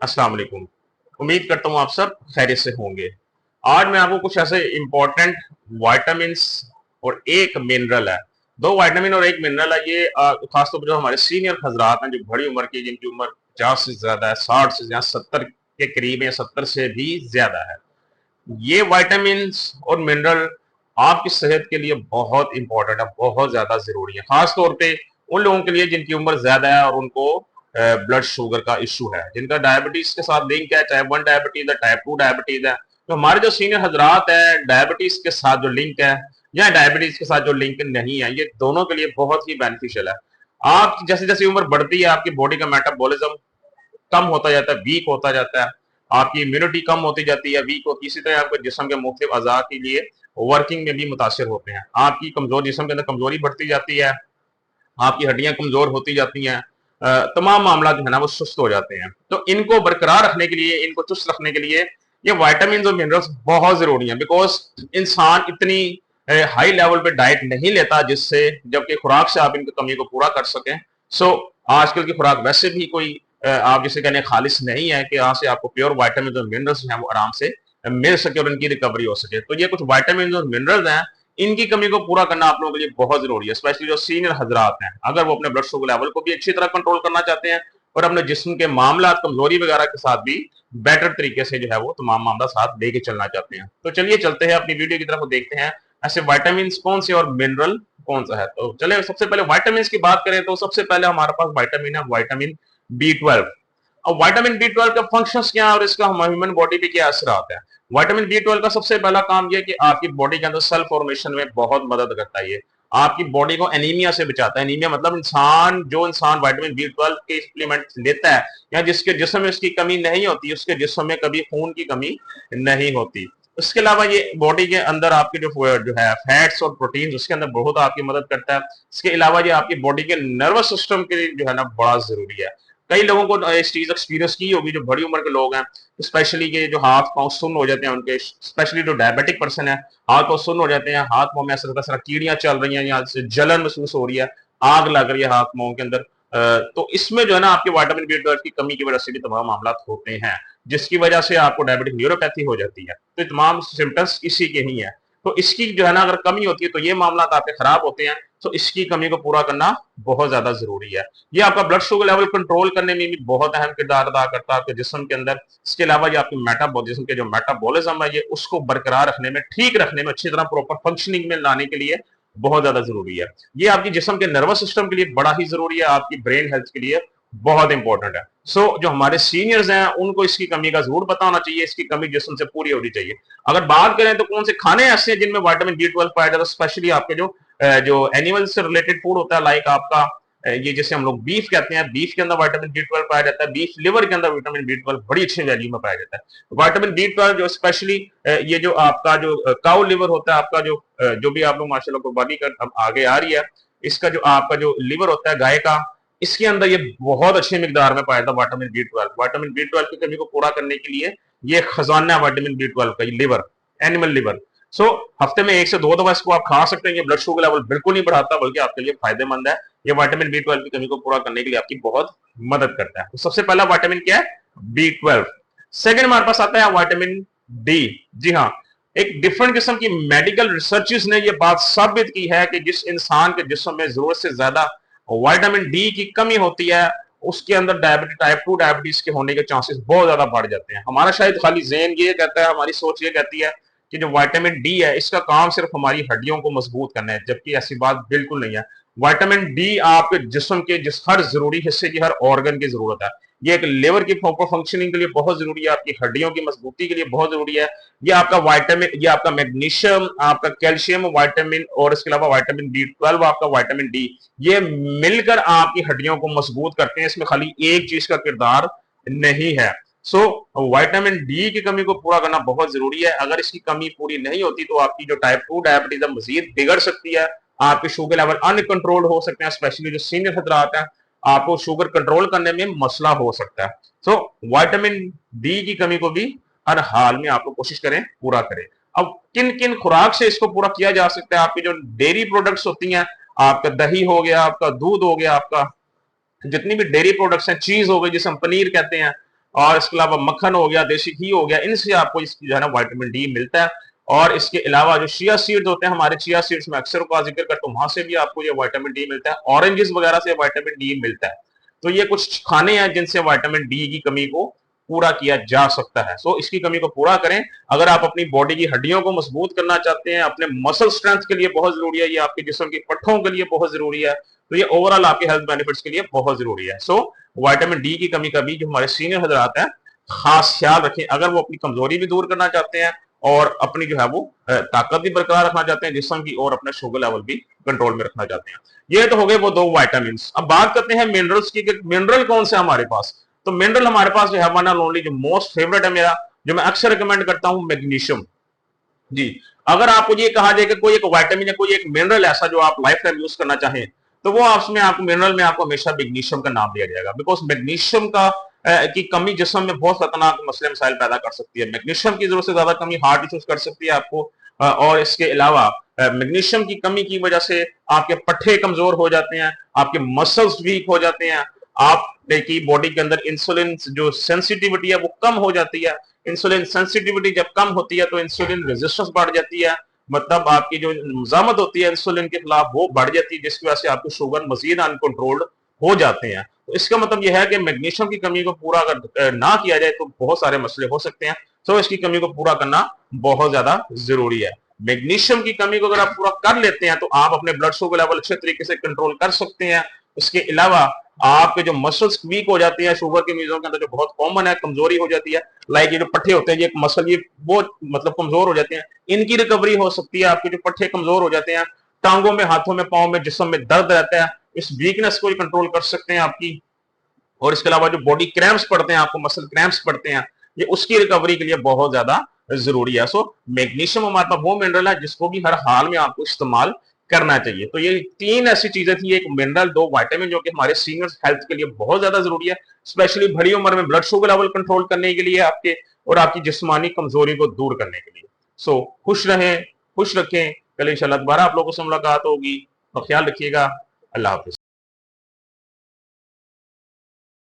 अस्सलाम वालेकुम। उम्मीद करता हूँ आप सब खैरियत से होंगे। आज मैं आपको कुछ ऐसे इंपॉर्टेंट वाइटामिन्स और एक मिनरल है, दो वाइटामिन और एक मिनरल है। ये खासतौर पर जो हमारे सीनियर हजरात हैं, जो बड़ी उम्र की, जिनकी उम्र 50 से ज्यादा है, 60 से या 70 के करीब है, 70 से भी ज्यादा है, ये वाइटामिन और मिनरल आपकी सेहत के लिए बहुत इंपॉर्टेंट है, बहुत ज्यादा जरूरी है। खासतौर पे उन लोगों के लिए जिनकी उम्र ज्यादा है और उनको ब्लड शुगर का इशू है, जिनका डायबिटीज के साथ लिंक है, टाइप 1 डायबिटीज है, टाइप 2 डायबिटीज है। तो हमारे जो सीनियर हजरात है, डायबिटीज के साथ जो लिंक है या डायबिटीज के साथ जो लिंक नहीं है, ये दोनों के लिए बहुत ही बेनिफिशियल है। आप जैसे जैसे उम्र बढ़ती है, आपकी बॉडी का मेटाबॉलिज्म कम होता जाता है, वीक होता जाता है, आपकी इम्यूनिटी कम होती जाती है, वीक होती है। इसी तरह आपके जिस्म के मुख्तलिफ अज़ा के लिए वर्किंग में भी मुतासर होते हैं। आपकी कमजोर जिस्म के अंदर कमजोरी बढ़ती जाती है, आपकी हड्डियां कमजोर होती जाती हैं, तमाम मामला जो है ना वो सुस्त हो जाते हैं। तो इनको बरकरार रखने के लिए, इनको चुस्त रखने के लिए ये वाइटामिन और मिनरल्स बहुत जरूरी है। बिकॉज इंसान इतनी हाई लेवल पे डाइट नहीं लेता जिससे, जबकि खुराक से आप इनकी कमी को पूरा कर सकें। सो आजकल की खुराक वैसे भी कोई आप जिसे कहने खालिश नहीं है कि यहाँ से आपको प्योर वाइटामिन और मिनरल्स हैं वो आराम से मिल सके और इनकी रिकवरी हो सके। तो ये कुछ वाइटामिन और मिनरल्स हैं, इनकी कमी को पूरा करना आप लोगों के लिए बहुत जरूरी है। स्पेशली जो सीनियर हजरात हैं, अगर वो अपने ब्लड शुगर लेवल को भी अच्छी तरह कंट्रोल करना चाहते हैं और अपने जिस्म के मामला कमजोरी वगैरह के साथ भी बेटर तरीके से जो है वो तमाम मामला साथ लेके चलना चाहते हैं। तो चलिए चलते हैं अपनी वीडियो की तरफ, देखते हैं ऐसे वाइटामिन कौन से और मिनरल कौन सा है। तो चले सबसे पहले वाइटामिन की बात करें तो सबसे पहले हमारे पास वाइटामिन है वाइटामिन B12। अब वाइटामिन B12 का फंक्शंस क्या है और इसका ह्यूमन बॉडी पे क्या असर आता है। वाइटामिन B12 का सबसे पहला काम यह कि आपकी बॉडी के अंदर सेल फॉर्मेशन में बहुत मदद करता है। ये आपकी बॉडी को एनीमिया से बचाता है। एनीमिया मतलब जो इंसान वाइटामिन B12 के सप्लीमेंट लेता है या जिसके जिस्म में इसकी कमी नहीं होती, उसके जिस्म में कभी खून की कमी नहीं होती। उसके अलावा ये बॉडी के अंदर आपके जो है फैट्स और प्रोटीन, उसके अंदर बहुत आपकी मदद करता है। इसके अलावा ये आपकी बॉडी के नर्वस सिस्टम के लिए जो है ना बड़ा जरूरी है। कई लोगों को इस चीज एक्सपीरियंस की होगी, जो बड़ी उम्र के लोग हैं, स्पेशली के जो हाथ पांव सुन्न हो जाते हैं उनके, स्पेशली जो डायबिटिक पर्सन है, हाथ पांव सुन्न हो जाते हैं, हाथ पांव में ऐसा लगता है कीड़ियां चल रही हैं या जलन महसूस हो रही है, आग लग रही है हाथ पांव के अंदर। तो इसमें जो है ना आपके वाइटामिन B12 की कमी की वजह से भी तमाम मामला होते हैं, जिसकी वजह से आपको डायबिटिक न्यूरोपैथी हो जाती है। तो तमाम सिम्टम्स इसी के ही है। तो इसकी जो है ना अगर कमी होती है तो ये मामला आपके खराब होते हैं। तो इसकी कमी को पूरा करना बहुत ज्यादा जरूरी है। ये आपका ब्लड शुगर लेवल कंट्रोल करने में भी बहुत अहम किरदार अदा करता है आपके जिस्म के अंदर। इसके अलावा ये आपके मेटाबॉलिज्म के जो मेटाबॉलिज्म है, ये उसको बरकरार रखने में, ठीक रखने में, अच्छी तरह प्रॉपर फंक्शनिंग में लाने के लिए बहुत ज्यादा जरूरी है। ये आपकी जिस्म के नर्वस सिस्टम के लिए बड़ा ही जरूरी है, आपकी ब्रेन हेल्थ के लिए बहुत इंपॉर्टेंट है। जो हमारे सीनियर्स हैं उनको इसकी कमी का जरूर पता होना चाहिए, इसकी कमी जिस्म से पूरी होनी चाहिए। अगर बात करें तो कौन से खाने ऐसे हैं जिनमें वाइटामिन B12 पाया जाता है, स्पेशली आपके जो एनिमल से रिलेटेड फूड होता है, लाइक आपका ये जैसे हम लोग बीफ कहते हैं, बीफ के अंदर वाइटामिन B12 पाया जाता है। बीफ लिवर के अंदर विटामिन B12 बड़ी अच्छी वैल्यू में पाया जाता है। वाइटामिन B12 जो स्पेशली ये जो आपका जो काउ लिवर होता है, आपका जो भी आप लोग माशाल्लाह कुर्बानी कर अब आगे आ रही है, इसका जो आपका जो लिवर होता है गाय का, इसके अंदर ये बहुत अच्छी मिकदार में पाया था वाइटामिन B12। वाइटामिन B12 की कमी को पूरा करने के लिए ये खजाना है वाइटामिन B12 का, ये लिवर, एनिमल लिवर। हफ्ते में 1 से 2 दफा इसको आप खा सकते हैं। ये ब्लड शुगर लेवल बिल्कुल नहीं बढ़ाता, बल्कि आपके लिए फायदेमंद है। ये वाइटामिन B12 की कमी को पूरा करने के लिए आपकी बहुत मदद करता है। तो सबसे पहला वाइटामिन क्या है? B12। सेकेंड हमारे पास आता है वाइटामिन डी। जी हाँ, एक डिफरेंट किस्म की मेडिकल रिसर्चेस ने यह बात साबित की है कि जिस इंसान के जिस्म में जरूरत से ज्यादा विटामिन डी की कमी होती है, उसके अंदर डायबिटीज, टाइप 2 डायबिटीज के होने के चांसेस बहुत ज्यादा बढ़ जाते हैं। हमारा शायद खाली ज़हन ये कहता है, हमारी सोच ये कहती है कि जो विटामिन डी है इसका काम सिर्फ हमारी हड्डियों को मजबूत करना है, जबकि ऐसी बात बिल्कुल नहीं है। विटामिन डी आपके जिस्म के जिस हर जरूरी हिस्से की, हर ऑर्गन की जरूरत है। ये एक लिवर की प्रॉपर फंक्शनिंग के लिए बहुत जरूरी है, आपकी हड्डियों की मजबूती के लिए बहुत जरूरी है। ये आपका विटामिन, ये आपका मैग्नीशियम, आपका कैल्शियम विटामिन, और इसके अलावा विटामिन B12, आपका विटामिन डी, ये मिलकर आपकी हड्डियों को मजबूत करते हैं। इसमें खाली एक चीज का किरदार नहीं है। विटामिन डी की कमी को पूरा करना बहुत जरूरी है। अगर इसकी कमी पूरी नहीं होती तो आपकी जो टाइप 2 डायबिटीज मजीद बिगड़ सकती है, आपके शुगर लेवल अनकंट्रोल हो सकते हैं। स्पेशली जो सीनियर हजरात हैं, आपको शुगर कंट्रोल करने में मसला हो सकता है। विटामिन डी की कमी को भी हर हाल में आप लोग कोशिश करें पूरा करें। अब किन किन खुराक से इसको पूरा किया जा सकता है? आपकी जो डेयरी प्रोडक्ट्स होती हैं, आपका दही हो गया, आपका दूध हो गया, आपका जितनी भी डेयरी प्रोडक्ट्स हैं, चीज हो गई जिसे हम पनीर कहते हैं, और इसके अलावा मक्खन हो गया, देसी घी हो गया, इनसे आपको इसकी जो है ना विटामिन डी मिलता है। और इसके अलावा जो चिया सीड्स होते हैं, हमारे चिया सीड्स में अक्सर का जिक्र करता हूं, वहां से भी आपको ये विटामिन डी मिलता है। ऑरेंजेस वगैरह से विटामिन डी मिलता है। तो ये कुछ खाने हैं जिनसे विटामिन डी की कमी को पूरा किया जा सकता है। सो इसकी कमी को पूरा करें। अगर आप अपनी बॉडी की हड्डियों को मजबूत करना चाहते हैं, अपने मसल स्ट्रेंथ के लिए बहुत जरूरी है, ये आपके जिस्म की पट्ठों के लिए बहुत जरूरी है, तो ये ओवरऑल आपके हेल्थ बेनिफिट्स के लिए बहुत जरूरी है। सो विटामिन डी की कमी का भी जो हमारे सीनियर हजरात हैं खास ख्याल रखें। अगर वो अपनी कमजोरी भी दूर करना चाहते हैं और अपनी जो है वो ताकत भी बरकरार रखना चाहते हैं जिस्म की, और अपना शुगर लेवल भी कंट्रोल में रखना चाहते हैं। ये तो हो गए वो दो विटामिन। अब बात करते हैं मिनरल्स की। मिनरल कौन से हमारे पास? तो मिनरल हमारे पास जो है वन एंड ओनली, जो मोस्ट फेवरेट है मेरा, जो मैं अक्सर रिकमेंड करता हूं, मैग्नीशियम। जी, अगर आपको ये कहा जाए कि कोई एक विटामिन या कोई एक मिनरल ऐसा जो आप लाइफ टाइम यूज करना चाहें, तो वो आपमें आपको मिनरल में आपको हमेशा मैग्नीशियम का नाम दिया जाएगा। बिकॉज मैग्नीशियम का की कमी जिस्म में बहुत खतरनाक मसले मसाइल पैदा कर सकती है। मैग्नीशियम की जरूरत से ज्यादा कमी हार्ट इश्यूज कर सकती है आपको। और इसके अलावा मैग्नीशियम की कमी की वजह से आपके पट्टे कमजोर हो जाते हैं, आपके मसल्स वीक हो जाते हैं, आपकी बॉडी के अंदर इंसुलिन जो सेंसिटिविटी है वो कम हो जाती है। इंसुलिन सेंसिटिविटी जब कम होती है तो इंसुलिन रेजिस्टेंस बढ़ जाती है, मतलब आपकी जो मुजामत होती है इंसुलिन के खिलाफ वो बढ़ जाती है, जिसकी वजह से आपको शुगर मजीद अनकंट्रोल्ड हो जाते हैं। तो इसका मतलब यह है कि मैग्नीशियम की कमी को पूरा अगर ना किया जाए तो बहुत सारे मसले हो सकते हैं। तो इसकी कमी को पूरा करना बहुत ज्यादा जरूरी है। मैग्नीशियम की कमी को अगर आप पूरा कर लेते हैं तो आप अपने ब्लड शुगर लेवल अच्छे तरीके से कंट्रोल कर सकते हैं। इसके अलावा आपके जो मसल्स वीक हो जाती है, शुगर के मरीजों के अंदर जो बहुत कॉमन है, कमजोरी हो जाती है, लाइक ये जो पट्टे होते हैं, ये मसल ये वो मतलब कमजोर हो जाते हैं, इनकी रिकवरी हो सकती है। आपके जो पट्टे कमजोर हो जाते हैं, टांगों में, हाथों में, पांव में, जिस्म में दर्द रहता है, इस वीकनेस को कंट्रोल कर सकते हैं आपकी। और इसके अलावा जो बॉडी क्रैम्प्स पड़ते हैं आपको, मसल क्रैम्प्स पड़ते हैं, ये उसकी रिकवरी के लिए बहुत ज्यादा जरूरी है। सो मैग्नीशियम हमारे पास वो मिनरल है जिसको भी हर हाल में आपको इस्तेमाल करना चाहिए। तो ये तीन ऐसी चीजें थी, एक मिनरल, दो विटामिन, जो कि हमारे सीनियर हेल्थ के लिए बहुत ज्यादा जरूरी है, स्पेशली बड़ी उम्र में ब्लड शुगर लेवल कंट्रोल करने के लिए आपके, और आपकी जिस्मानी कमजोरी को दूर करने के लिए। सो खुश रहें, खुश रखें। कल इंशाल्लाह दोबारा आप लोगों से मुलाकात होगी, और ख्याल रखिएगा। अल्लाह हाफिज।